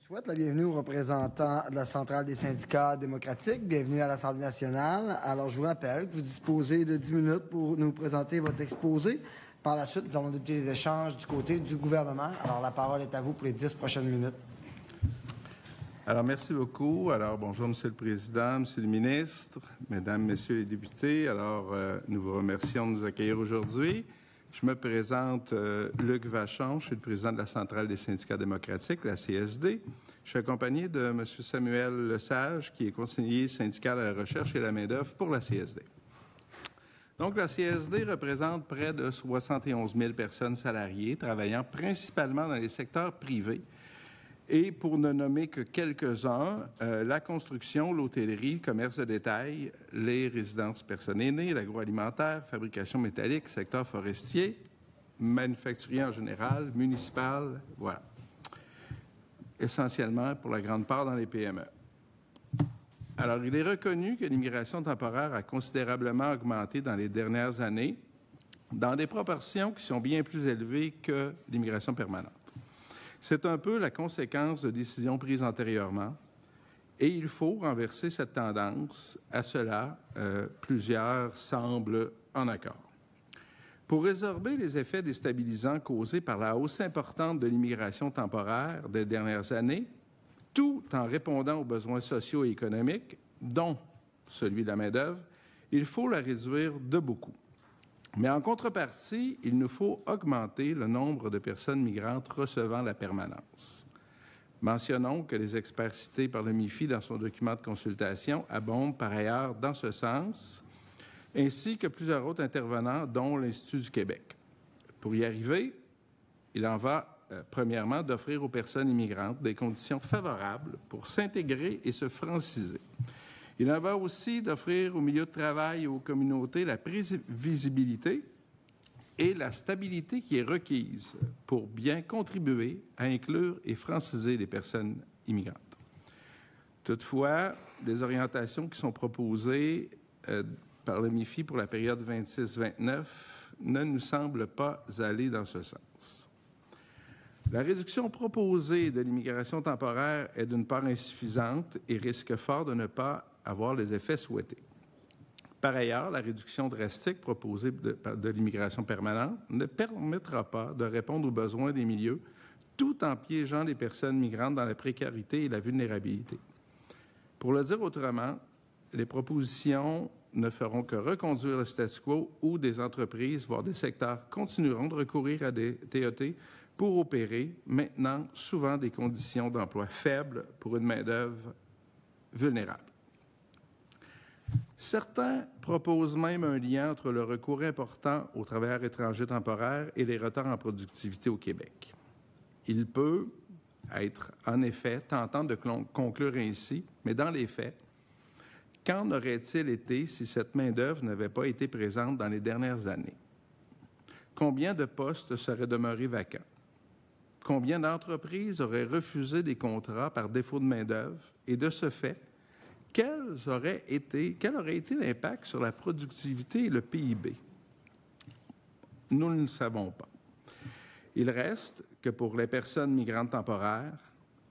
souhaite la bienvenue aux représentants de la Centrale des syndicats démocratiques. Bienvenue à l'Assemblée nationale. Alors, je vous rappelle que vous disposez de 10 minutes pour nous présenter votre exposé. Par la suite, nous allons débuter les échanges du côté du gouvernement. Alors, la parole est à vous pour les 10 prochaines minutes. Alors, merci beaucoup. Alors, bonjour, Monsieur le Président, Monsieur le Ministre, Mesdames, Messieurs les députés. Alors, nous vous remercions de nous accueillir aujourd'hui. Je me présente Luc Vachon, je suis le président de la Centrale des syndicats démocratiques, la CSD. Je suis accompagné de M. Samuel Lesage, qui est conseiller syndical à la recherche et la main-d'œuvre pour la CSD. Donc, la CSD représente près de 71 000 personnes salariées, travaillant principalement dans les secteurs privés. Et pour ne nommer que quelques-uns, la construction, l'hôtellerie, le commerce de détail, les résidences personnes aînées, l'agroalimentaire, fabrication métallique, secteur forestier, manufacturier en général, municipal, voilà. Essentiellement, pour la grande part, dans les PME. Alors, il est reconnu que l'immigration temporaire a considérablement augmenté dans les dernières années, dans des proportions qui sont bien plus élevées que l'immigration permanente. C'est un peu la conséquence de décisions prises antérieurement et il faut renverser cette tendance. À cela, plusieurs semblent en accord. Pour résorber les effets déstabilisants causés par la hausse importante de l'immigration temporaire des dernières années, tout en répondant aux besoins sociaux et économiques, dont celui de la main-d'œuvre, il faut la réduire de beaucoup. Mais en contrepartie, il nous faut augmenter le nombre de personnes migrantes recevant la permanence. Mentionnons que les experts cités par le MIFI dans son document de consultation abondent par ailleurs dans ce sens, ainsi que plusieurs autres intervenants, dont l'Institut du Québec. Pour y arriver, il en va, premièrement, d'offrir aux personnes immigrantes des conditions favorables pour s'intégrer et se franciser. Il en va aussi d'offrir au milieu de travail et aux communautés la prévisibilité et la stabilité qui est requise pour bien contribuer à inclure et franciser les personnes immigrantes. Toutefois, les orientations qui sont proposées par le MIFI pour la période 26-29 ne nous semblent pas aller dans ce sens. La réduction proposée de l'immigration temporaire est d'une part insuffisante et risque fort de ne pas avoir les effets souhaités. Par ailleurs, la réduction drastique proposée de l'immigration permanente ne permettra pas de répondre aux besoins des milieux tout en piégeant les personnes migrantes dans la précarité et la vulnérabilité. Pour le dire autrement, les propositions ne feront que reconduire le statu quo où des entreprises, voire des secteurs, continueront de recourir à des TET pour opérer, maintenant, souvent des conditions d'emploi faibles pour une main-d'œuvre vulnérable. Certains proposent même un lien entre le recours important aux travailleurs étrangers temporaires et les retards en productivité au Québec. Il peut être, en effet, tentant de conclure ainsi, mais dans les faits, qu'en aurait-il été si cette main-d'œuvre n'avait pas été présente dans les dernières années? Combien de postes seraient demeurés vacants? Combien d'entreprises auraient refusé des contrats par défaut de main-d'œuvre? Et de ce fait, quel aurait été l'impact sur la productivité et le PIB? Nous ne le savons pas. Il reste que pour les personnes migrantes temporaires,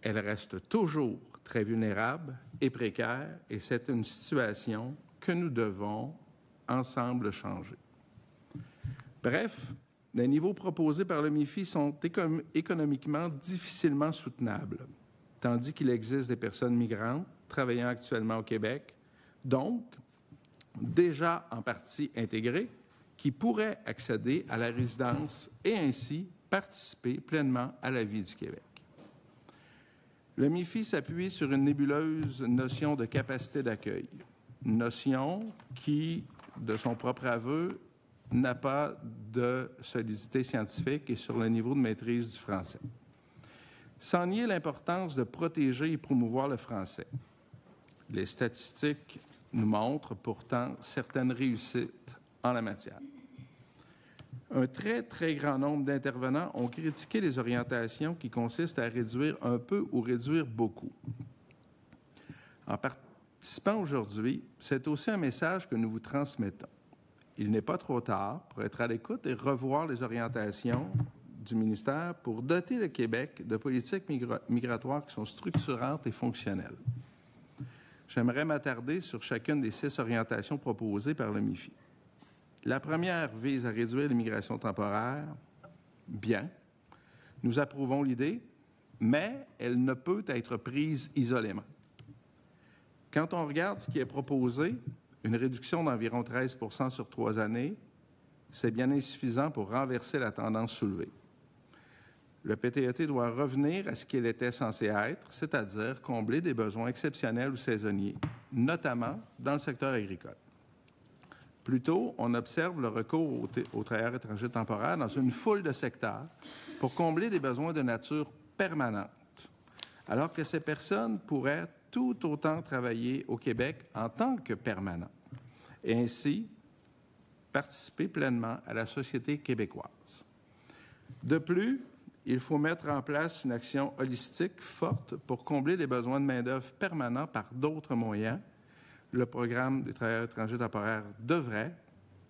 elles restent toujours très vulnérables et précaires, et c'est une situation que nous devons ensemble changer. Bref, les niveaux proposés par le MIFI sont économiquement difficilement soutenables, tandis qu'il existe des personnes migrantes travaillant actuellement au Québec, donc déjà en partie intégrées, qui pourraient accéder à la résidence et ainsi participer pleinement à la vie du Québec. Le MIFI s'appuie sur une nébuleuse notion de capacité d'accueil, une notion qui, de son propre aveu, n'a pas de solidité scientifique et sur le niveau de maîtrise du français. Sans nier l'importance de protéger et promouvoir le français, les statistiques nous montrent pourtant certaines réussites en la matière. Un très, très grand nombre d'intervenants ont critiqué les orientations qui consistent à réduire un peu ou réduire beaucoup. En participant aujourd'hui, c'est aussi un message que nous vous transmettons. Il n'est pas trop tard pour être à l'écoute et revoir les orientations du ministère pour doter le Québec de politiques migratoires qui sont structurantes et fonctionnelles. J'aimerais m'attarder sur chacune des 6 orientations proposées par le MIFI. La première vise à réduire l'immigration temporaire. Bien, nous approuvons l'idée, mais elle ne peut être prise isolément. Quand on regarde ce qui est proposé, une réduction d'environ 13 % sur 3 années, c'est bien insuffisant pour renverser la tendance soulevée. Le PTET doit revenir à ce qu'il était censé être, c'est-à-dire combler des besoins exceptionnels ou saisonniers, notamment dans le secteur agricole. Plutôt, on observe le recours aux travailleurs étrangers temporaires dans une foule de secteurs pour combler des besoins de nature permanente, alors que ces personnes pourraient tout autant travailler au Québec en tant que permanents et ainsi participer pleinement à la société québécoise. De plus, il faut mettre en place une action holistique forte pour combler les besoins de main-d'œuvre permanents par d'autres moyens. Le programme des travailleurs étrangers temporaires devrait,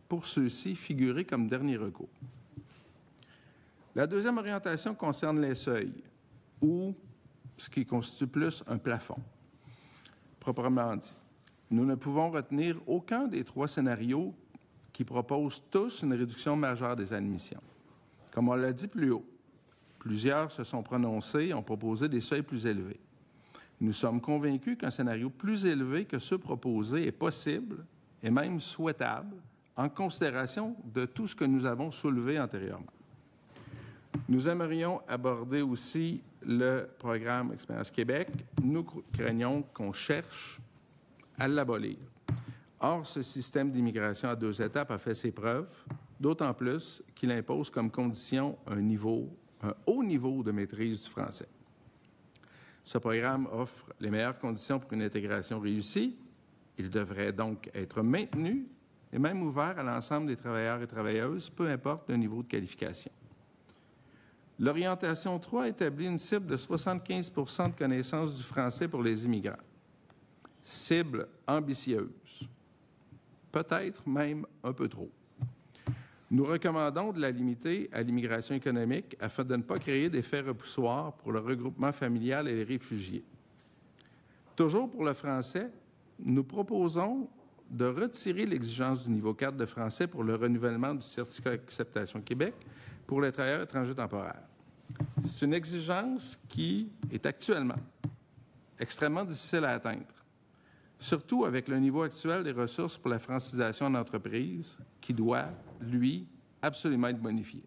pour ceux-ci, figurer comme dernier recours. La deuxième orientation concerne les seuils, ou ce qui constitue plus un plafond. Proprement dit, nous ne pouvons retenir aucun des 3 scénarios qui proposent tous une réduction majeure des admissions. Comme on l'a dit plus haut, plusieurs se sont prononcés et ont proposé des seuils plus élevés. Nous sommes convaincus qu'un scénario plus élevé que ceux proposés est possible et même souhaitable en considération de tout ce que nous avons soulevé antérieurement. Nous aimerions aborder aussi le programme Expérience Québec. Nous craignons qu'on cherche à l'abolir. Or, ce système d'immigration à 2 étapes a fait ses preuves, d'autant plus qu'il impose comme condition un haut niveau de maîtrise du français. Ce programme offre les meilleures conditions pour une intégration réussie. Il devrait donc être maintenu et même ouvert à l'ensemble des travailleurs et travailleuses, peu importe le niveau de qualification. L'orientation 3 établit une cible de 75 % de connaissance du français pour les immigrants. Cible ambitieuse, peut-être même un peu trop. Nous recommandons de la limiter à l'immigration économique afin de ne pas créer d'effets repoussoirs pour le regroupement familial et les réfugiés. Toujours pour le français, nous proposons de retirer l'exigence du niveau 4 de français pour le renouvellement du certificat d'acceptation Québec pour les travailleurs étrangers temporaires. C'est une exigence qui est actuellement extrêmement difficile à atteindre, surtout avec le niveau actuel des ressources pour la francisation en entreprise qui doit, lui, absolument être bonifié.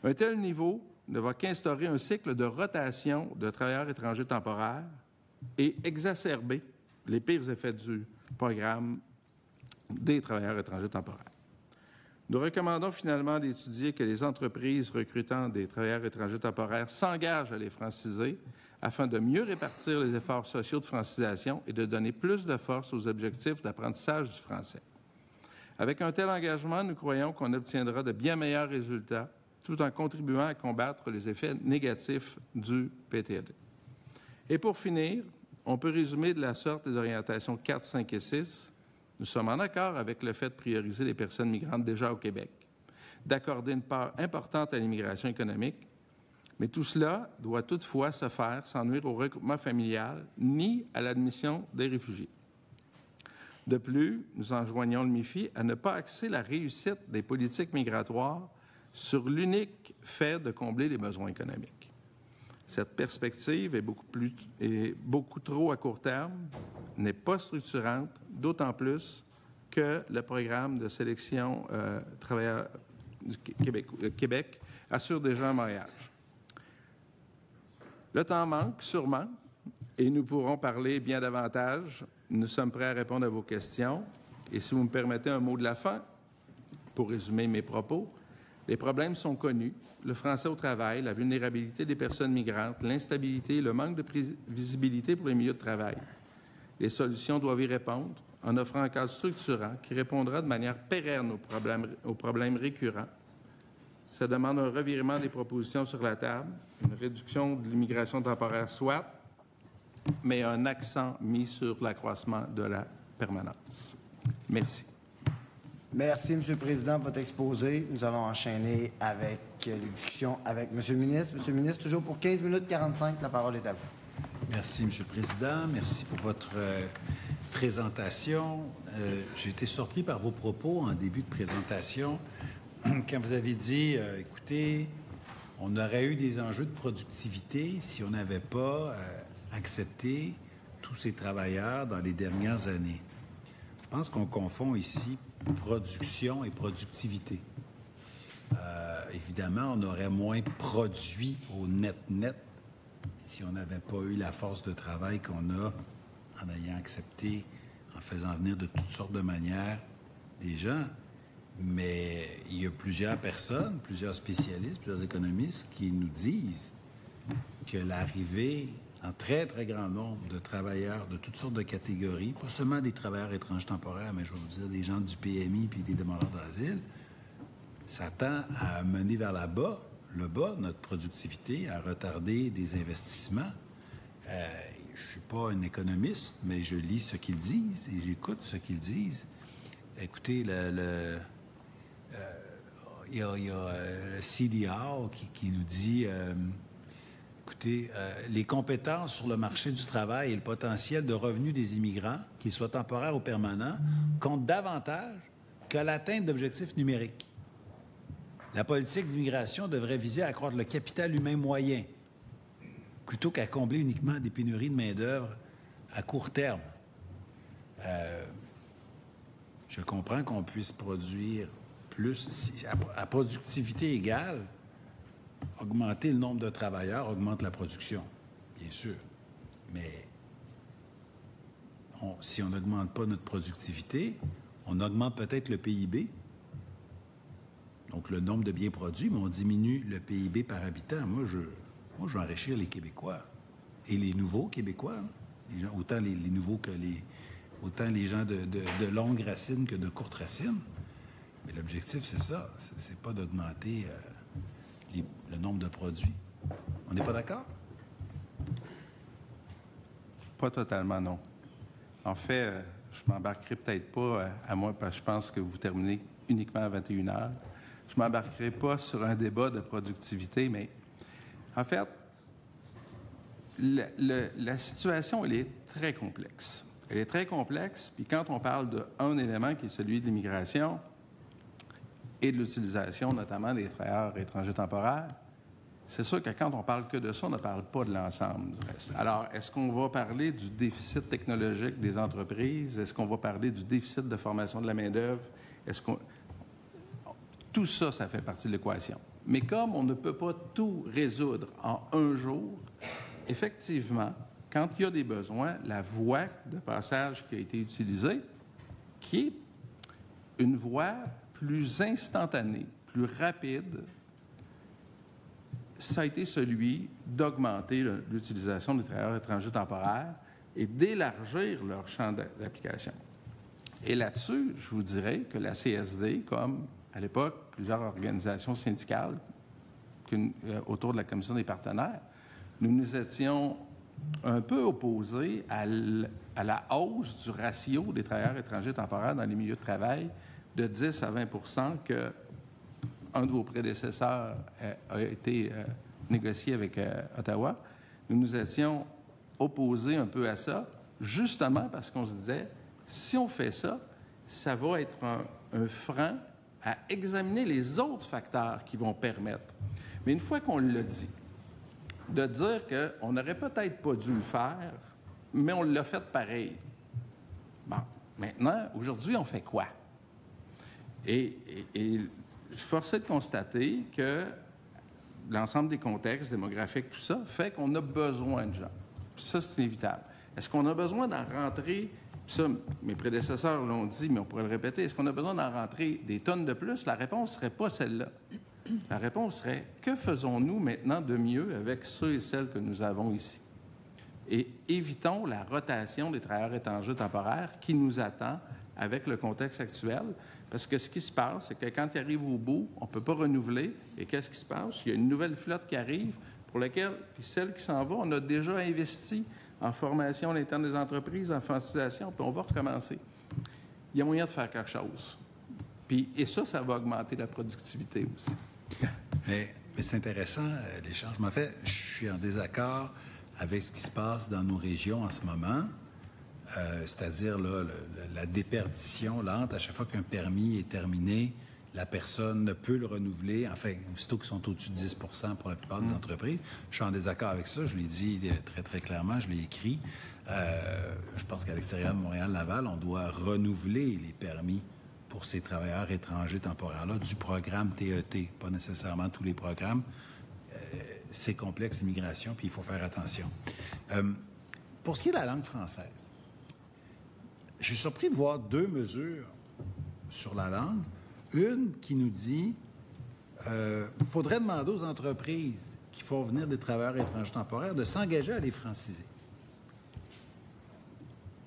Un tel niveau ne va qu'instaurer un cycle de rotation de travailleurs étrangers temporaires et exacerber les pires effets du programme des travailleurs étrangers temporaires. Nous recommandons finalement d'étudier que les entreprises recrutant des travailleurs étrangers temporaires s'engagent à les franciser afin de mieux répartir les efforts sociaux de francisation et de donner plus de force aux objectifs d'apprentissage du français. Avec un tel engagement, nous croyons qu'on obtiendra de bien meilleurs résultats tout en contribuant à combattre les effets négatifs du PTET. Et pour finir, on peut résumer de la sorte les orientations 4, 5 et 6. Nous sommes en accord avec le fait de prioriser les personnes migrantes déjà au Québec, d'accorder une part importante à l'immigration économique, mais tout cela doit toutefois se faire sans nuire au regroupement familial ni à l'admission des réfugiés. De plus, nous enjoignons le MIFI à ne pas axer la réussite des politiques migratoires sur l'unique fait de combler les besoins économiques. Cette perspective est beaucoup trop à court terme, n'est pas structurante, d'autant plus que le programme de sélection travailleurs du Québec assure déjà un maillage. Le temps manque, sûrement, et nous pourrons parler bien davantage. Nous sommes prêts à répondre à vos questions. Et si vous me permettez un mot de la fin, pour résumer mes propos, les problèmes sont connus. Le français au travail, la vulnérabilité des personnes migrantes, l'instabilité, le manque de visibilité pour les milieux de travail. Les solutions doivent y répondre en offrant un cadre structurant qui répondra de manière pérenne aux problèmes récurrents. Ça demande un revirement des propositions sur la table, une réduction de l'immigration temporaire soit, mais un accent mis sur l'accroissement de la permanence. Merci. Merci, M. le Président, pour votre exposé. Nous allons enchaîner avec les discussions avec M. le ministre. M. le ministre, toujours pour 15 minutes 45, la parole est à vous. Merci, M. le Président. Merci pour votre présentation. J'ai été surpris par vos propos en début de présentation quand vous avez dit, écoutez, on aurait eu des enjeux de productivité si on n'avait pas accepté tous ces travailleurs dans les dernières années. Je pense qu'on confond ici production et productivité. Évidemment, on aurait moins produit au net-net si on n'avait pas eu la force de travail qu'on a en ayant accepté, en faisant venir de toutes sortes de manières des gens. Mais il y a plusieurs personnes, plusieurs spécialistes, plusieurs économistes qui nous disent que l'arrivée en très, très grand nombre de travailleurs de toutes sortes de catégories, pas seulement des travailleurs étrangers temporaires, mais je vais vous dire des gens du PMI puis des demandeurs d'asile, ça tend à mener vers le bas, notre productivité, à retarder des investissements. Je ne suis pas un économiste, mais je lis ce qu'ils disent et j'écoute ce qu'ils disent. Écoutez, il y a le CDR qui nous dit, écoutez, les compétences sur le marché du travail et le potentiel de revenus des immigrants, qu'ils soient temporaires ou permanents, comptent davantage que l'atteinte d'objectifs numériques. La politique d'immigration devrait viser à accroître le capital humain moyen plutôt qu'à combler uniquement des pénuries de main-d'œuvre à court terme. Je comprends qu'on puisse produire plus, à productivité égale, augmenter le nombre de travailleurs augmente la production, bien sûr. Mais si on n'augmente pas notre productivité, on augmente peut-être le PIB, donc le nombre de biens produits, mais on diminue le PIB par habitant. Moi, je veux enrichir les Québécois et les nouveaux Québécois, hein. Les gens, autant les nouveaux que autant les gens de longues racines que de courtes racines. Mais l'objectif, c'est ça. C'est pas d'augmenter le nombre de produits. On n'est pas d'accord? Pas totalement, non. En fait, je m'embarquerai peut-être pas à moi, parce que je pense que vous terminez uniquement à 21 heures. Je m'embarquerai pas sur un débat de productivité, mais en fait, la situation, elle est très complexe. Elle est très complexe, puis quand on parle d'un élément qui est celui de l'immigration et de l'utilisation notamment des travailleurs étrangers temporaires, c'est sûr que quand on parle que de ça, on ne parle pas de l'ensemble du reste. Alors, est-ce qu'on va parler du déficit technologique des entreprises? Est-ce qu'on va parler du déficit de formation de la main-d'œuvre? Tout ça, ça fait partie de l'équation. Mais comme on ne peut pas tout résoudre en un jour, effectivement, quand il y a des besoins, la voie de passage qui a été utilisée, qui est une voie plus instantanée, plus rapide, ça a été celui d'augmenter l'utilisation des travailleurs étrangers temporaires et d'élargir leur champ d'application. Et là-dessus, je vous dirais que la CSD, comme à l'époque plusieurs organisations syndicales autour de la Commission des partenaires, nous étions un peu opposés à la hausse du ratio des travailleurs étrangers temporaires dans les milieux de travail de 10 à 20 que un de vos prédécesseurs a été négocié avec Ottawa. Nous nous étions opposés un peu à ça, justement parce qu'on se disait, si on fait ça, ça va être un frein à examiner les autres facteurs qui vont permettre. Mais une fois qu'on l'a dit, de dire qu'on n'aurait peut-être pas dû le faire, mais on l'a fait pareil. Bon, maintenant, aujourd'hui, on fait quoi? Et force est de constater que l'ensemble des contextes démographiques, tout ça, fait qu'on a besoin de gens. Puis ça, c'est inévitable. Est-ce qu'on a besoin d'en rentrer, ça, mes prédécesseurs l'ont dit, mais on pourrait le répéter, est-ce qu'on a besoin d'en rentrer des tonnes de plus? La réponse ne serait pas celle-là. La réponse serait, que faisons-nous maintenant de mieux avec ceux et celles que nous avons ici? Et évitons la rotation des travailleurs étrangers temporaires qui nous attend avec le contexte actuel. Parce que ce qui se passe, c'est que quand ils arrivent au bout, on ne peut pas renouveler. Et qu'est-ce qui se passe? Il y a une nouvelle flotte qui arrive pour laquelle, puis celle qui s'en va, on a déjà investi en formation à l'interne des entreprises, en francisation, puis on va recommencer. Il y a moyen de faire quelque chose. Et ça va augmenter la productivité aussi. Mais c'est intéressant, l'échange. Mais en fait, je suis en désaccord avec ce qui se passe dans nos régions en ce moment, c'est-à-dire là, la déperdition lente. À chaque fois qu'un permis est terminé, la personne ne peut le renouveler. Enfin, aussitôt qu'ils sont au-dessus de 10 pour la plupart des entreprises. Je suis en désaccord avec ça. Je l'ai dit très, très clairement. Je l'ai écrit. Je pense qu'à l'extérieur de Montréal-Laval, on doit renouveler les permis pour ces travailleurs étrangers temporaires-là du programme TET, pas nécessairement tous les programmes. C'est complexe, l'immigration, puis il faut faire attention. Pour ce qui est de la langue française, je suis surpris de voir 2 mesures sur la langue. Une qui nous dit qu'il faudrait demander aux entreprises qui font venir des travailleurs étrangers temporaires de s'engager à les franciser.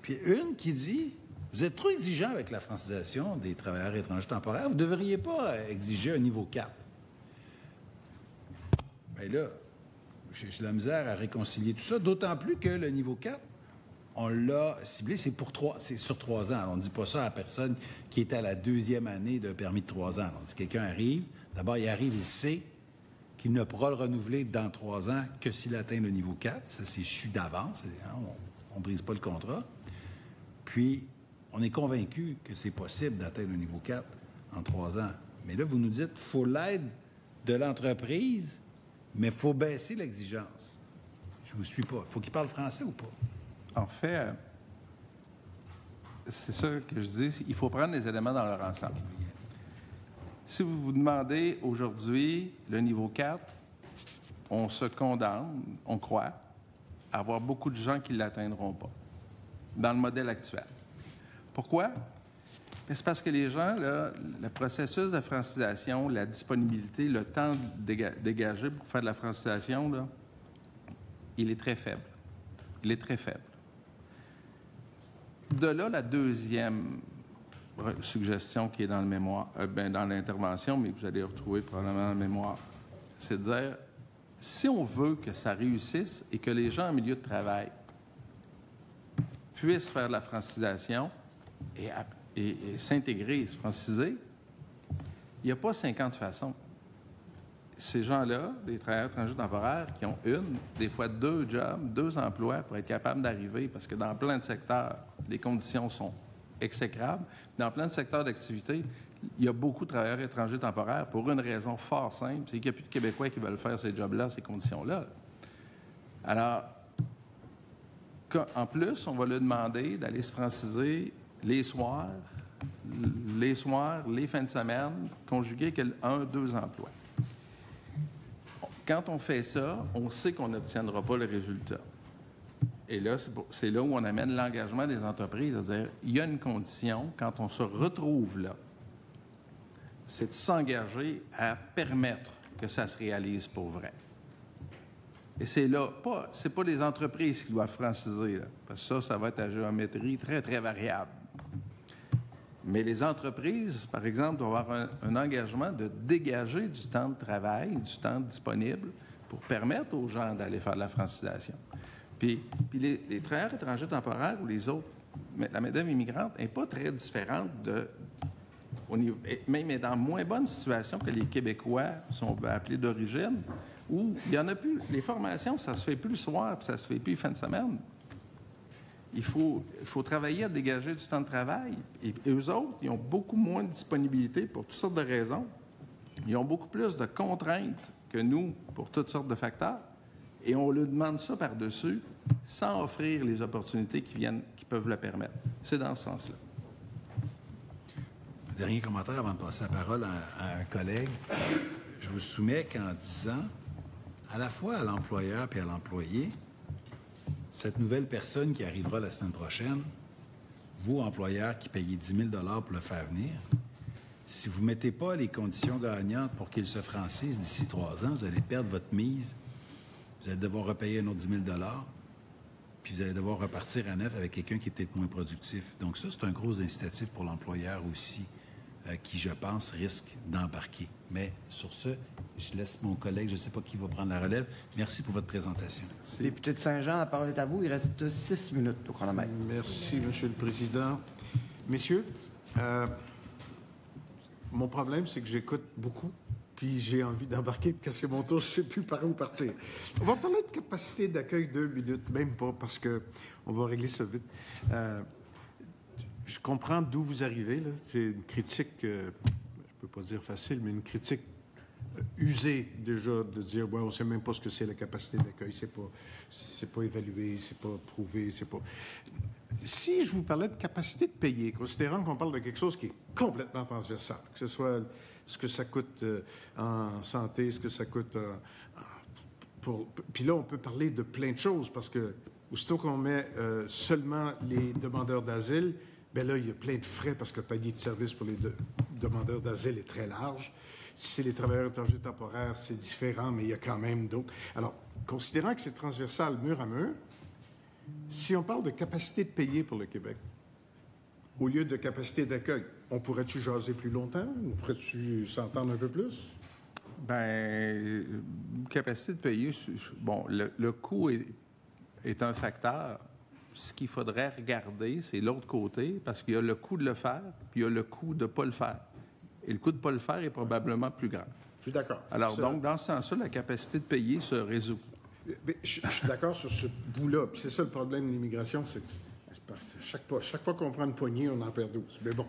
Puis une qui dit vous êtes trop exigeant avec la francisation des travailleurs étrangers temporaires, vous ne devriez pas exiger un niveau 4. Bien là, j'ai de la misère à réconcilier tout ça, d'autant plus que le niveau 4, on l'a ciblé, c'est sur 3 ans. Alors, on ne dit pas ça à la personne qui est à la 2e année d'un permis de 3 ans. Alors, si quelqu'un arrive, d'abord, il arrive, il sait qu'il ne pourra le renouveler dans 3 ans que s'il atteint le niveau 4. Ça, c'est su d'avance. On ne brise pas le contrat. Puis, on est convaincu que c'est possible d'atteindre le niveau 4 en 3 ans. Mais là, vous nous dites qu'il faut l'aide de l'entreprise, mais il faut baisser l'exigence. Je ne vous suis pas. Il faut qu'il parle français ou pas? En fait, c'est ça que je dis, il faut prendre les éléments dans leur ensemble. Si vous vous demandez aujourd'hui le niveau 4, on se condamne, on croit, à avoir beaucoup de gens qui ne l'atteindront pas dans le modèle actuel. Pourquoi? C'est parce que les gens, là, le processus de francisation, la disponibilité, le temps dégagé pour faire de la francisation, là, il est très faible. Il est très faible. De là, la deuxième suggestion qui est dans le mémoire, dans l'intervention, mais que vous allez retrouver probablement dans le mémoire, c'est de dire, si on veut que ça réussisse et que les gens en milieu de travail puissent faire de la francisation et s'intégrer, se franciser, il n'y a pas 50 façons. Ces gens-là, des travailleurs étrangers temporaires, qui ont des fois 2 jobs, 2 emplois pour être capables d'arriver, parce que dans plein de secteurs, les conditions sont exécrables. Dans plein de secteurs d'activité, il y a beaucoup de travailleurs étrangers temporaires pour une raison fort simple, c'est qu'il n'y a plus de Québécois qui veulent faire ces jobs-là, ces conditions-là. Alors, en plus, on va lui demander d'aller se franciser les soirs, les fins de semaine, conjugués avec 1-2 emplois. Quand on fait ça, on sait qu'on n'obtiendra pas le résultat. Et là, c'est là où on amène l'engagement des entreprises, c'est-à-dire, il y a une condition, quand on se retrouve là, c'est de s'engager à permettre que ça se réalise pour vrai. Et c'est là, c'est pas les entreprises qui doivent franciser, là, parce que ça va être à géométrie très, très variable. Mais les entreprises, par exemple, doivent avoir un engagement de dégager du temps de travail, du temps disponible pour permettre aux gens d'aller faire de la francisation. Puis les travailleurs étrangers temporaires ou les autres, la main-d'œuvre immigrante n'est pas très différente même dans moins bonne situation que les Québécois, si on veut appeler d'origine, où il n'y en a plus. Les formations, ça se fait plus le soir, puis ça se fait plus fin de semaine. Il faut travailler à dégager du temps de travail. Et eux autres, ils ont beaucoup moins de disponibilité pour toutes sortes de raisons. Ils ont beaucoup plus de contraintes que nous pour toutes sortes de facteurs. Et on leur demande ça par-dessus sans offrir les opportunités qui peuvent le permettre. C'est dans ce sens-là. Dernier commentaire avant de passer la parole à un collègue. Je vous soumets qu'en disant, à la fois à l'employeur et à l'employé, cette nouvelle personne qui arrivera la semaine prochaine, vous, employeur qui payez 10 000 $ pour le faire venir, si vous ne mettez pas les conditions gagnantes pour qu'il se francise d'ici 3 ans, vous allez perdre votre mise, vous allez devoir repayer un autre 10 000 $, puis vous allez devoir repartir à neuf avec quelqu'un qui est peut-être moins productif. Donc ça, c'est un gros incitatif pour l'employeur aussi, qui, je pense, risque d'embarquer. Mais sur ce, je laisse mon collègue, je ne sais pas qui va prendre la relève. Merci pour votre présentation. Merci. Député de Saint-Jean, la parole est à vous. Il reste 6 minutes au chronomètre. Merci, Monsieur le Président. Messieurs, mon problème, c'est que j'écoute beaucoup, puis j'ai envie d'embarquer, puis que c'est mon tour, je ne sais plus par où partir. On va parler de capacité d'accueil 2 minutes, même pas, parce qu'on va régler ça vite. Je comprends d'où vous arrivez, là. C'est une critique, je ne peux pas dire facile, mais une critique usée déjà de dire, ouais, on ne sait même pas ce que c'est la capacité d'accueil, c'est pas évalué, c'est pas prouvé, c'est pas... Si je vous parlais de capacité de payer, considérant qu'on parle de quelque chose qui est complètement transversal, que ce soit ce que ça coûte en santé, ce que ça coûte Puis là, on peut parler de plein de choses, parce que aussitôt qu'on met seulement les demandeurs d'asile, bien là, il y a plein de frais, parce que le panier de services pour les demandeurs d'asile est très large. Si c'est les travailleurs étrangers temporaires, c'est différent, mais il y a quand même d'autres. Alors, considérant que c'est transversal mur à mur, si on parle de capacité de payer pour le Québec, au lieu de capacité d'accueil, on pourrait-tu jaser plus longtemps? On pourrait-tu s'entendre un peu plus? Bien, capacité de payer, bon, le coût est un facteur. Ce qu'il faudrait regarder, c'est l'autre côté, parce qu'il y a le coût de le faire, puis il y a le coût de ne pas le faire. Et le coût de ne pas le faire est probablement plus grand. Je suis d'accord. Alors, donc, dans ce sens-là, la capacité de payer se résout. Mais je suis d'accord sur ce bout-là. Puis c'est ça le problème de l'immigration, c'est que chaque fois qu'on prend une poignée, on en perd 12. Mais bon,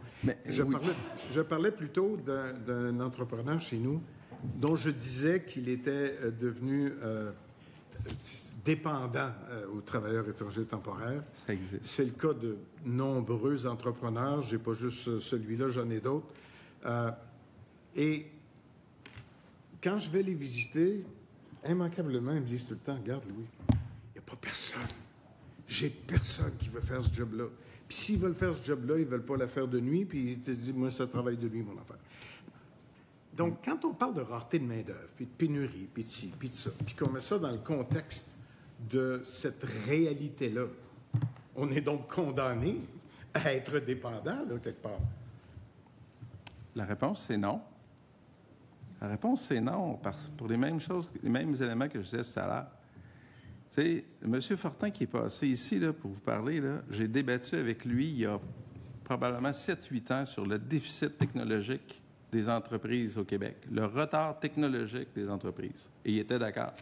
je parlais plutôt d'un entrepreneur chez nous dont je disais qu'il était devenu dépendant aux travailleurs étrangers temporaires. Ça existe. C'est le cas de nombreux entrepreneurs. Je n'ai pas juste celui-là, j'en ai d'autres. Et quand je vais les visiter, immanquablement, ils me disent tout le temps, regarde, Louis, il n'y a pas personne. J'ai personne qui veut faire ce job-là. Puis s'ils veulent faire ce job-là, ils ne veulent pas la faire de nuit, puis ils te disent, moi, ça travaille de nuit, mon affaire. Donc, quand on parle de rareté de main-d'œuvre, puis de pénurie, puis de ci, puis de ça, puis qu'on met ça dans le contexte de cette réalité-là, on est donc condamné à être dépendant, là, quelque part. La réponse, c'est non. La réponse, c'est non, pour les mêmes choses, les mêmes éléments que je disais tout à l'heure. Tu sais, M. Fortin qui est passé ici là, pour vous parler, là, j'ai débattu avec lui il y a probablement 7-8 ans sur le déficit technologique des entreprises au Québec, le retard technologique des entreprises. Et il était d'accord.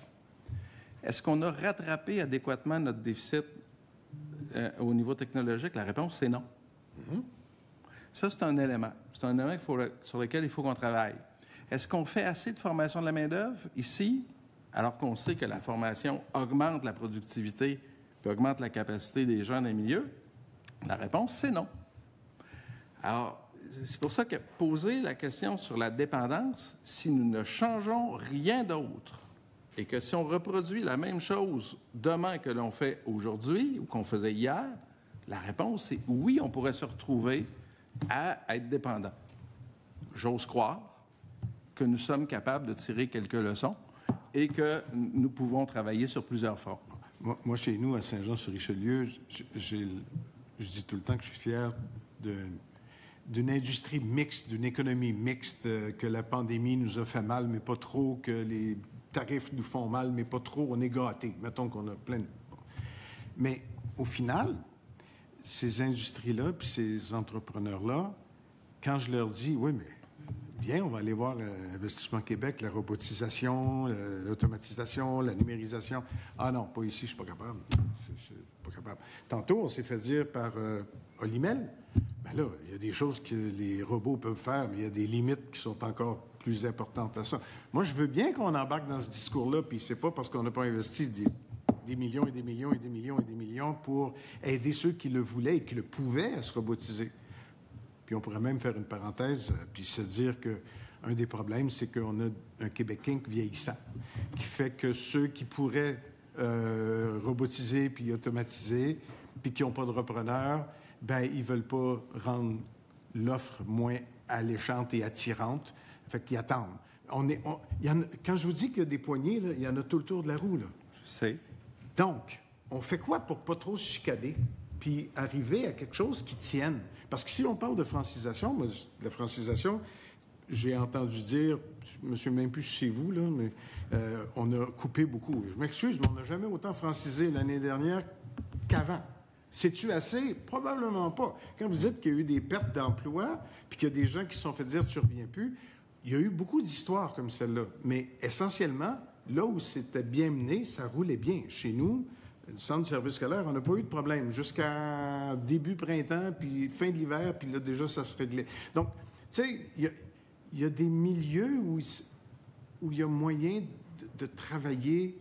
Est-ce qu'on a rattrapé adéquatement notre déficit au niveau technologique? La réponse, c'est non. Mm-hmm. Ça, c'est un élément. C'est un élément sur lequel il faut qu'on travaille. Est-ce qu'on fait assez de formation de la main-d'œuvre ici, alors qu'on sait que la formation augmente la productivité puis augmente la capacité des gens dans les milieux? La réponse, c'est non. Alors, c'est pour ça que poser la question sur la dépendance, si nous ne changeons rien d'autre et que si on reproduit la même chose demain que l'on fait aujourd'hui ou qu'on faisait hier, la réponse, c'est oui, on pourrait se retrouver à être dépendant. J'ose croire que nous sommes capables de tirer quelques leçons et que nous pouvons travailler sur plusieurs fronts. Moi, chez nous, à Saint-Jean-sur-Richelieu, je dis tout le temps que je suis fier d'une industrie mixte, d'une économie mixte, que la pandémie nous a fait mal, mais pas trop, que les tarifs nous font mal, mais pas trop. On est gâtés. Mettons qu'on a plein de... Mais au final, ces industries-là puis ces entrepreneurs-là, quand je leur dis, oui, mais viens, on va aller voir Investissement Québec, la robotisation, l'automatisation, la numérisation. Ah non, pas ici, je suis pas capable. Je suis pas capable. Tantôt, on s'est fait dire par Olimel, ben là, il y a des choses que les robots peuvent faire, mais il y a des limites qui sont encore plus importantes à ça. Moi, je veux bien qu'on embarque dans ce discours-là, puis c'est pas parce qu'on n'a pas investi des millions et des millions et des millions et des millions pour aider ceux qui le voulaient et qui le pouvaient à se robotiser. Puis on pourrait même faire une parenthèse puis se dire qu'un des problèmes, c'est qu'on a un Québec Inc. vieillissant, qui fait que ceux qui pourraient robotiser puis automatiser, puis qui n'ont pas de repreneurs, ben ils veulent pas rendre l'offre moins alléchante et attirante. Fait qu'ils attendent. Quand je vous dis qu'il y a des poignées, là, il y en a tout le tour de la roue. Là. Je sais. Donc, on fait quoi pour pas trop se chicaner puis arriver à quelque chose qui tienne? Parce que si on parle de francisation, moi, la francisation, j'ai entendu dire, je me suis même plus chez vous, là, mais on a coupé beaucoup. Je m'excuse, mais on n'a jamais autant francisé l'année dernière qu'avant. C'est-tu assez? Probablement pas. Quand vous dites qu'il y a eu des pertes d'emplois, puis qu'il y a des gens qui se sont fait dire « tu ne reviens plus », il y a eu beaucoup d'histoires comme celle-là. Mais essentiellement, là où c'était bien mené, ça roulait bien. Chez nous, le centre de service scolaire, on n'a pas eu de problème jusqu'à début printemps, puis fin de l'hiver, puis là, déjà, ça se réglait. Donc, tu sais, il y a des milieux où il y a moyen de travailler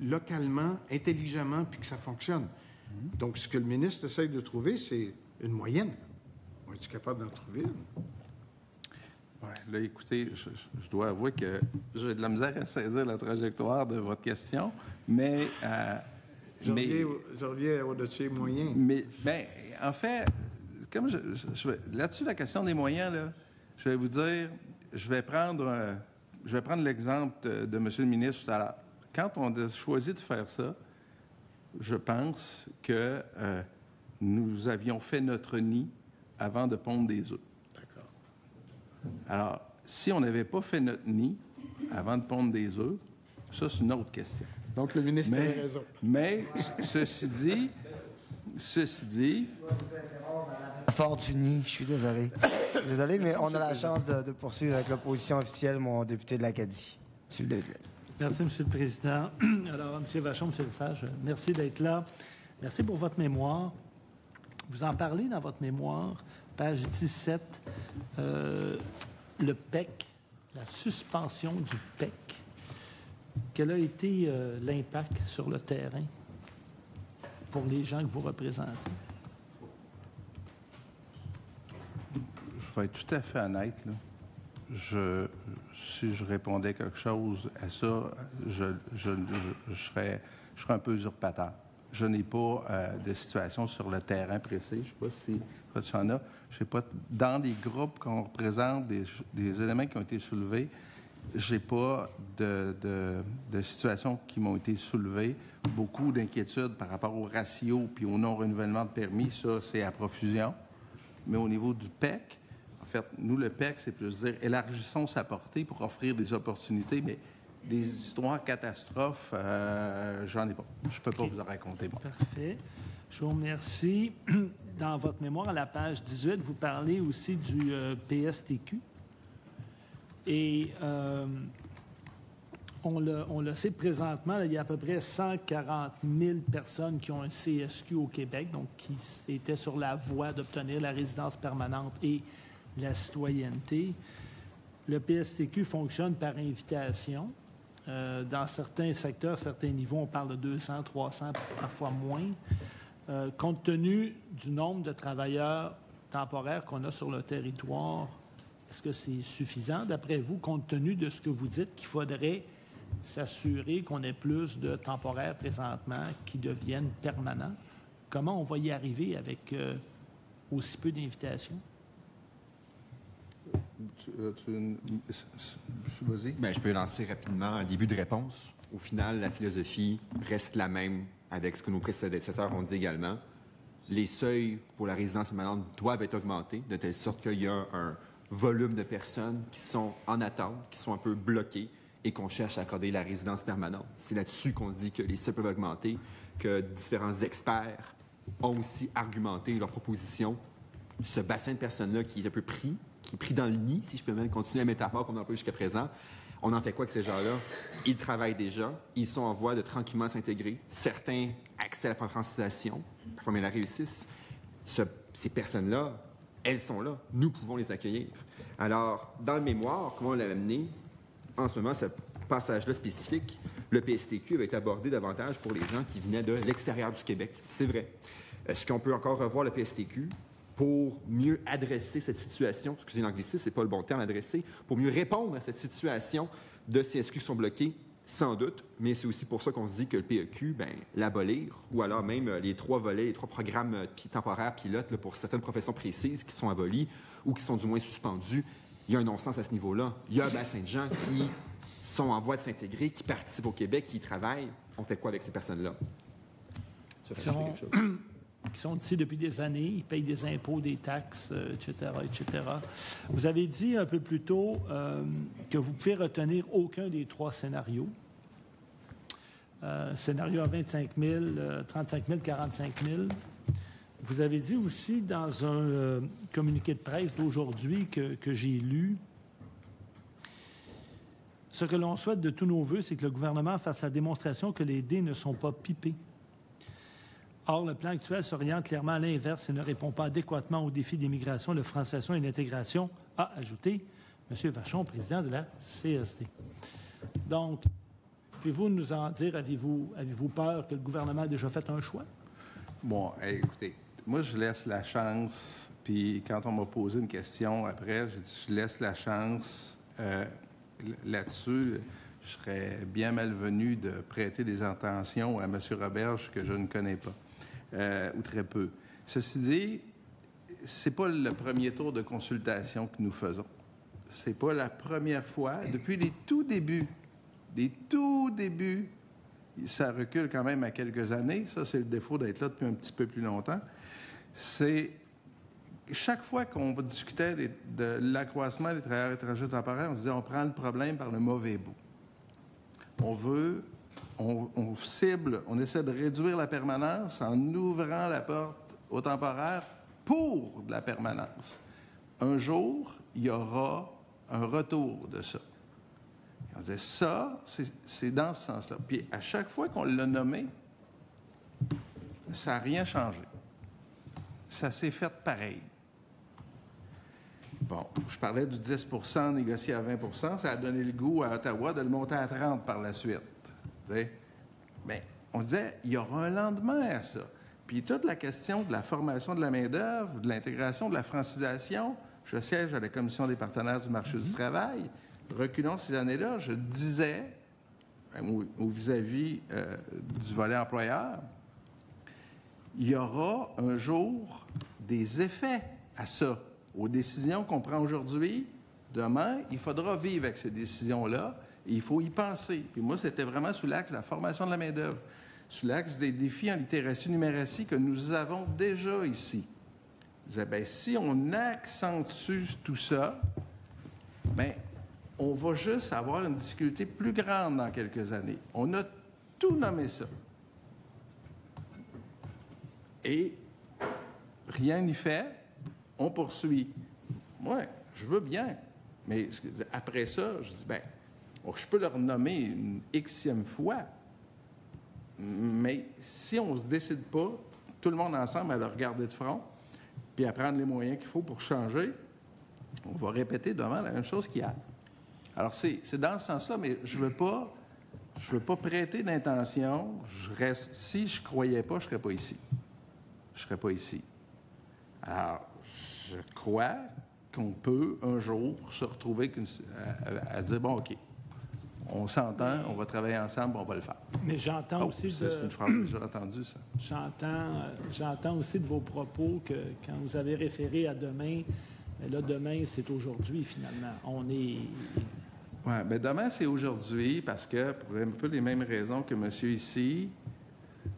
localement, intelligemment, puis que ça fonctionne. Donc, ce que le ministre essaye de trouver, c'est une moyenne. On est-tu capable d'en trouver une? Oui, là, écoutez, je dois avouer que j'ai de la misère à saisir la trajectoire de votre question, mais... Je reviens au dossier moyen. Mais, bien, en fait, comme là-dessus, la question des moyens, là, je vais vous dire, je vais prendre l'exemple de M. le ministre tout à l'heure. Quand on a choisi de faire ça, je pense que nous avions fait notre nid avant de pondre des œufs. D'accord. Alors, si on n'avait pas fait notre nid avant de pondre des œufs, ça, c'est une autre question. Donc, le ministre avait raison. Mais, ceci dit... Fort du nid, je suis désolé. Désolé, mais on a la chance de poursuivre avec l'opposition officielle, mon député de l'Acadie. S'il vous plaît. Merci, M. le Président. Alors, M. Vachon, M. Lesage, merci d'être là. Merci pour votre mémoire. Vous en parlez dans votre mémoire, page 17, le PEC, la suspension du PEC. Quel a été l'impact sur le terrain pour les gens que vous représentez? Je vais être tout à fait honnête, là. Si je répondais quelque chose à ça, je serais un peu usurpateur. Je n'ai pas de situation sur le terrain précis. Je ne sais pas si tu en as. Je sais pas. Dans les groupes qu'on représente, des éléments qui ont été soulevés, je n'ai pas de situations qui m'ont été soulevées. Beaucoup d'inquiétudes par rapport au ratio puis au non-renouvellement de permis. Ça, c'est à profusion. Mais au niveau du PEC, en fait, nous, le PEC, c'est plus dire élargissons sa portée pour offrir des opportunités, mais des histoires catastrophes, j'en ai pas. Je ne peux pas vous en raconter, moi. Parfait. Je vous remercie. Dans votre mémoire, à la page 18, vous parlez aussi du PSTQ. Et on le sait présentement, là, il y a à peu près 140 000 personnes qui ont un CSQ au Québec, donc qui étaient sur la voie d'obtenir la résidence permanente et la citoyenneté. Le PSTQ fonctionne par invitation. Dans certains secteurs, certains niveaux, on parle de 200, 300, parfois moins. Compte tenu du nombre de travailleurs temporaires qu'on a sur le territoire, est-ce que c'est suffisant, d'après vous, compte tenu de ce que vous dites, qu'il faudrait s'assurer qu'on ait plus de temporaires présentement qui deviennent permanents? Comment on va y arriver avec aussi peu d'invitations? Vas-y. Bien, je peux lancer rapidement un début de réponse. Au final, la philosophie reste la même avec ce que nos prédécesseurs ont dit également. Les seuils pour la résidence permanente doivent être augmentés de telle sorte qu'il y a un volume de personnes qui sont en attente, qui sont un peu bloquées et qu'on cherche à accorder la résidence permanente. C'est là-dessus qu'on dit que les seuils peuvent augmenter, que différents experts ont aussi argumenté leur proposition. Ce bassin de personnes-là qui est un peu pris, qui est pris dans le nid, si je peux même continuer la métaphore qu'on a employée jusqu'à présent. On en fait quoi avec ces gens-là? Ils travaillent déjà, ils sont en voie de tranquillement s'intégrer. Certains accès à la francisation, parfois mais la réussissent. Ces personnes-là, elles sont là. Nous pouvons les accueillir. Alors, dans le mémoire, comment on l'a amené, en ce moment, ce passage-là spécifique, le PSTQ avait été abordé davantage pour les gens qui venaient de l'extérieur du Québec. C'est vrai. Est-ce qu'on peut encore revoir le PSTQ pour mieux adresser cette situation, excusez l'anglicisme, c'est pas le bon terme, adresser, pour mieux répondre à cette situation de CSQ qui sont bloqués, sans doute, mais c'est aussi pour ça qu'on se dit que le PEQ, bien, l'abolir, ou alors même les 3 volets, les 3 programmes temporaires pilotes là, pour certaines professions précises qui sont abolis ou qui sont du moins suspendus, il y a un non-sens à ce niveau-là. Il y a un bassin de gens qui sont en voie de s'intégrer, qui participent au Québec, qui y travaillent. On fait quoi avec ces personnes-là? Qui sont ici depuis des années, ils payent des impôts, des taxes, etc., etc. Vous avez dit un peu plus tôt que vous pouvez retenir aucun des 3 scénarios. Scénario à 25 000, 35 000, 45 000. Vous avez dit aussi dans un communiqué de presse d'aujourd'hui que j'ai lu, ce que l'on souhaite de tous nos voeux, c'est que le gouvernement fasse la démonstration que les dés ne sont pas pipés. Or, le plan actuel s'oriente clairement à l'inverse et ne répond pas adéquatement aux défis d'immigration, de francisation et d'intégration, a ajouté M. Vachon, président de la CSD. Donc, pouvez-vous nous en dire, avez-vous peur que le gouvernement ait déjà fait un choix? Bon, écoutez, moi, je laisse la chance, puis quand on m'a posé une question après, j'ai dit, je laisse la chance là-dessus. Je serais bien malvenu de prêter des intentions à M. Roberge que je ne connais pas, ou très peu. Ceci dit, c'est pas le premier tour de consultation que nous faisons. C'est pas la première fois. Depuis les tout débuts, ça recule quand même à quelques années. Ça, c'est le défaut d'être là depuis un petit peu plus longtemps. C'est chaque fois qu'on discutait de l'accroissement des travailleurs étrangers temporaires, on disait on prend le problème par le mauvais bout. On cible, on essaie de réduire la permanence en ouvrant la porte aux temporaires pour de la permanence. Un jour, il y aura un retour de ça. Et on disait ça, c'est dans ce sens-là. Puis à chaque fois qu'on l'a nommé, ça n'a rien changé. Ça s'est fait pareil. Bon, je parlais du 10 % négocié à 20 %, ça a donné le goût à Ottawa de le monter à 30 par la suite. Mais on disait, il y aura un lendemain à ça. Puis toute la question de la formation de la main-d'œuvre, de l'intégration, de la francisation, je siège à la Commission des partenaires du marché du travail. Reculons ces années-là, je disais, au vis-à-vis du volet employeur, il y aura un jour des effets à ça. Aux décisions qu'on prend aujourd'hui, demain, il faudra vivre avec ces décisions-là et il faut y penser. Puis moi, c'était vraiment sous l'axe de la formation de la main-d'œuvre, sous l'axe des défis en littératie-numératie que nous avons déjà ici. Je disais, bien, si on accentue tout ça, bien, on va juste avoir une difficulté plus grande dans quelques années. On a tout nommé ça. Et rien n'y fait. On poursuit. Moi, je veux bien. Mais après ça, je dis, bien, je peux le renommer une Xème fois. Mais si on ne se décide pas, tout le monde ensemble, à le regarder de front, puis à prendre les moyens qu'il faut pour changer, on va répéter devant la même chose qu'hier. Alors, c'est dans ce sens-là, mais je veux pas prêter d'intention. Si je ne croyais pas, je ne serais pas ici. Je ne serais pas ici. Alors, je crois qu'on peut un jour se retrouver à dire, bon, OK, on s'entend, on va travailler ensemble, on va le faire. Mais j'entends aussi... C'est une phrase que j'ai entendue, ça. J'entends aussi de vos propos que quand vous avez référé à demain, là, demain, c'est aujourd'hui, finalement. On est... Oui, bien, demain, c'est aujourd'hui parce que, pour un peu les mêmes raisons que monsieur ici,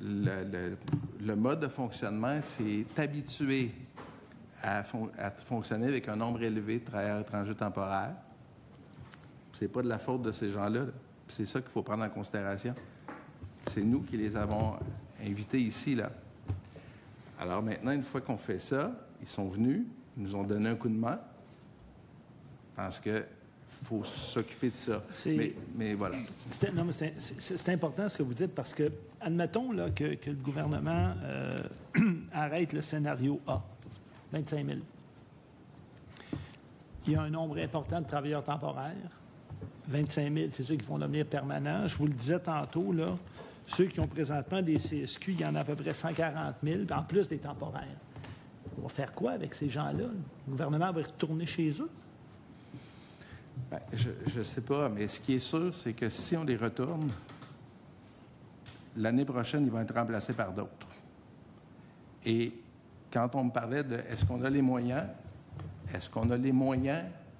le mode de fonctionnement s'est habitué à fonctionner avec un nombre élevé de travailleurs étrangers temporaires. C'est pas de la faute de ces gens-là. C'est ça qu'il faut prendre en considération. C'est nous qui les avons invités ici, là. Alors maintenant, une fois qu'on fait ça, ils sont venus, ils nous ont donné un coup de main parce que faut s'occuper de ça. Mais voilà. C'est important ce que vous dites parce que, admettons là, que le gouvernement arrête le scénario A, 25 000. Il y a un nombre important de travailleurs temporaires. 25 000, c'est ceux qui vont devenir permanents. Je vous le disais tantôt, là, ceux qui ont présentement des CSQ, il y en a à peu près 140 000, en plus des temporaires. On va faire quoi avec ces gens-là? Le gouvernement va retourner chez eux? Bien, je ne sais pas, mais ce qui est sûr, c'est que si on les retourne, l'année prochaine, ils vont être remplacés par d'autres. Et quand on me parlait de est-ce qu'on a les moyens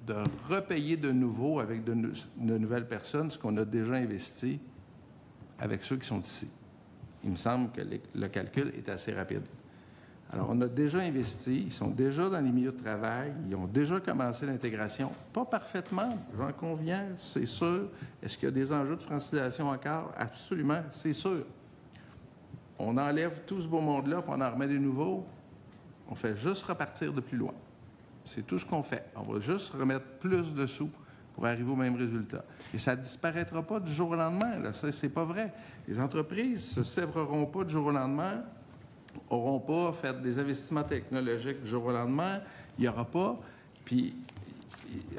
de repayer de nouveau avec de nouvelles personnes ce qu'on a déjà investi avec ceux qui sont ici? Il me semble que le calcul est assez rapide. Alors, on a déjà investi, ils sont déjà dans les milieux de travail, ils ont déjà commencé l'intégration. Pas parfaitement, j'en conviens, c'est sûr. Est-ce qu'il y a des enjeux de francisation encore? Absolument, c'est sûr. On enlève tout ce beau monde-là, puis on en remet des nouveaux. On fait juste repartir de plus loin. C'est tout ce qu'on fait. On va juste remettre plus de sous pour arriver au même résultat. Et ça ne disparaîtra pas du jour au lendemain. Là. Ça, c'est pas vrai. Les entreprises ne se sèvreront pas du jour au lendemain, n'auront pas fait des investissements technologiques du jour au lendemain. Il n'y aura pas. Puis,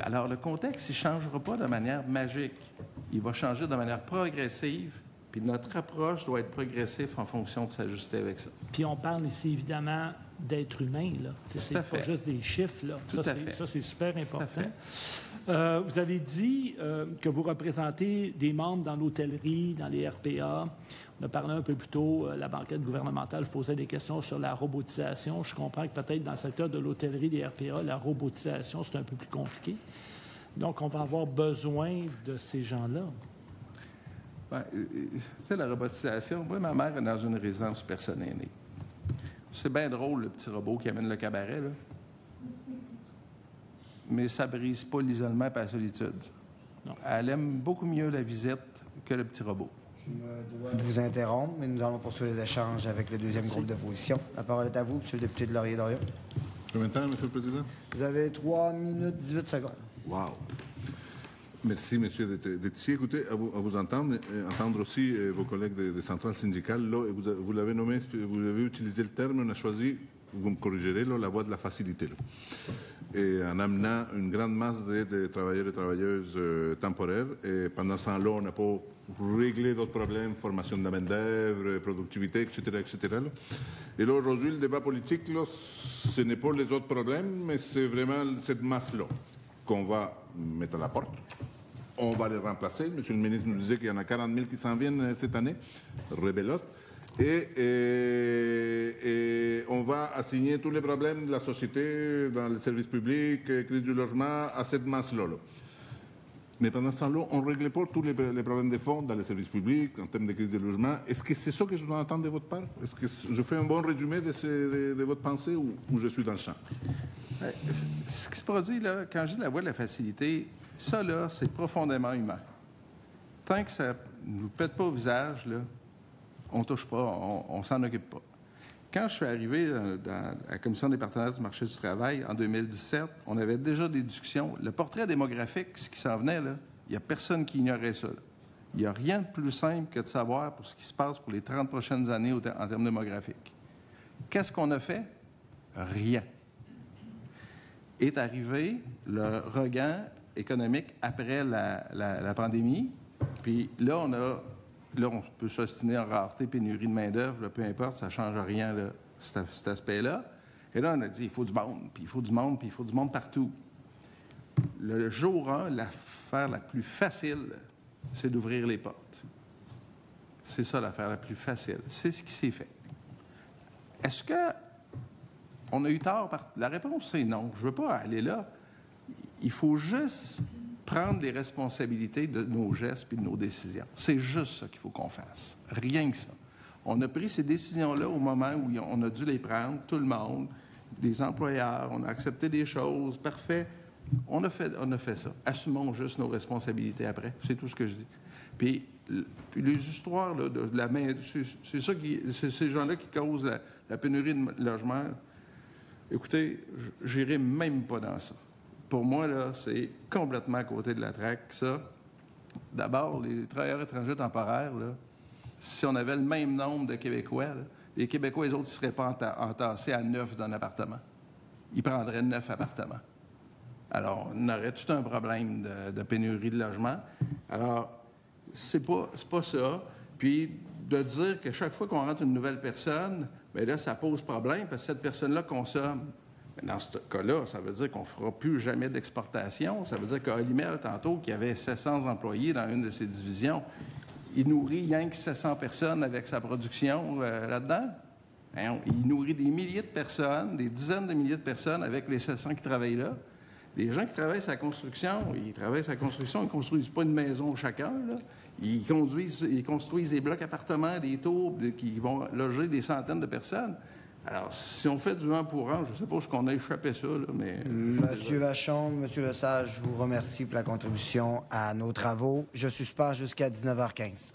alors, le contexte, il ne changera pas de manière magique. Il va changer de manière progressive. Puis notre approche doit être progressive en fonction de s'ajuster avec ça. Puis on parle ici, évidemment, d'être humain, là. C'est pas juste des chiffres, là. Ça, c'est super important. Vous avez dit que vous représentez des membres dans l'hôtellerie, dans les RPA. On a parlé un peu plus tôt, la banquette gouvernementale, je posais des questions sur la robotisation. Je comprends que peut-être dans le secteur de l'hôtellerie, des RPA, la robotisation, c'est un peu plus compliqué. Donc, on va avoir besoin de ces gens-là. Tu sais, la robotisation, moi, ma mère est dans une résidence personne aînée. C'est bien drôle, le petit robot qui amène le cabaret, là. Mais ça ne brise pas l'isolement et la solitude. Non. Elle aime beaucoup mieux la visite que le petit robot. Je me dois de vous interrompre, mais nous allons poursuivre les échanges avec le deuxième groupe d'opposition. La parole est à vous, monsieur le député de Laurier-Dorion. Combien de temps, Monsieur le Président? Vous avez 3 minutes 18 secondes. Wow! Merci, Monsieur Détier. Écoutez, à vous entendre aussi vos collègues des centrales syndicales, là, vous l'avez nommé, vous avez utilisé le terme, on a choisi, vous me corrigerez, là, la voie de la facilité. Là. Et en amenant une grande masse de travailleurs et travailleuses temporaires, et pendant ce temps-là, on n'a pas réglé d'autres problèmes, formation de la main-d'œuvre, productivité, etc., etc. Là. Et là, aujourd'hui, le débat politique, là, ce n'est pas les autres problèmes, mais c'est vraiment cette masse-là qu'on va mettre à la porte. On va les remplacer. Monsieur le ministre nous disait qu'il y en a 40 000 qui s'en viennent cette année. Rebelote. Et on va assigner tous les problèmes de la société dans les services publics, crise du logement, à cette masse-là. Là. Mais pendant ce temps-là, on ne règle pas tous les problèmes de fond dans les services publics, en termes de crise du logement. Est-ce que c'est ça que je dois entendre de votre part? Est-ce que je fais un bon résumé de votre pensée ou je suis dans le champ? Ce qui se produit, là, quand je dis la voie de la facilité, ça, là, c'est profondément humain. Tant que ça ne nous pète pas au visage, là, on ne touche pas, on ne s'en occupe pas. Quand je suis arrivé dans la Commission des partenaires du marché du travail en 2017, on avait déjà des discussions. Le portrait démographique, ce qui s'en venait, là, il n'y a personne qui ignorait ça. Là. Il n'y a rien de plus simple que de savoir pour ce qui se passe pour les 30 prochaines années en termes démographiques. Qu'est-ce qu'on a fait? Rien. Est arrivé le regain économique après la pandémie. Puis là, on peut s'ostiner en rareté, pénurie de main-d'œuvre, peu importe, ça ne change rien, là, cet aspect-là. Et là, on a dit, il faut du monde, puis il faut du monde, puis il faut du monde partout. Le jour 1, l'affaire la plus facile, c'est d'ouvrir les portes. C'est ça l'affaire la plus facile. C'est ce qui s'est fait. Est-ce qu'on a eu tort? La réponse, c'est non. Je ne veux pas aller là. Il faut juste prendre les responsabilités de nos gestes et de nos décisions. C'est juste ça qu'il faut qu'on fasse. Rien que ça. On a pris ces décisions-là au moment où on a dû les prendre, tout le monde, des employeurs, on a accepté des choses, parfait. On a fait ça. Assumons juste nos responsabilités après. C'est tout ce que je dis. Puis les histoires là, de la main, c'est ces gens-là qui causent la pénurie de logement. Écoutez, j'irai même pas dans ça. Pour moi, là, c'est complètement à côté de la traque, ça. D'abord, les travailleurs étrangers temporaires, là, si on avait le même nombre de Québécois, là, les Québécois, les autres, ils ne seraient pas entassés à 9 d'un appartement. Ils prendraient 9 appartements. Alors, on aurait tout un problème de pénurie de logement. Alors, c'est pas ça. Puis, de dire que chaque fois qu'on rentre une nouvelle personne, bien là, ça pose problème parce que cette personne-là consomme. Mais dans ce cas-là, ça veut dire qu'on ne fera plus jamais d'exportation. Ça veut dire qu'Olimel, tantôt, qui avait 700 employés dans une de ses divisions, il nourrit rien que 700 personnes avec sa production là-dedans. Hein, il nourrit des milliers de personnes, des dizaines de milliers de personnes avec les 700 qui travaillent là. Les gens qui travaillent sa construction, ils ne construisent pas une maison chacun, là. Ils construisent des blocs appartements, des tours qui vont loger des centaines de personnes. Alors, si on fait du 1 pour 1, je ne sais pas ce qu'on a échappé ça, là, mais... Monsieur Vachon, Monsieur Lesage, je vous remercie pour la contribution à nos travaux. Je suspends jusqu'à 19h15.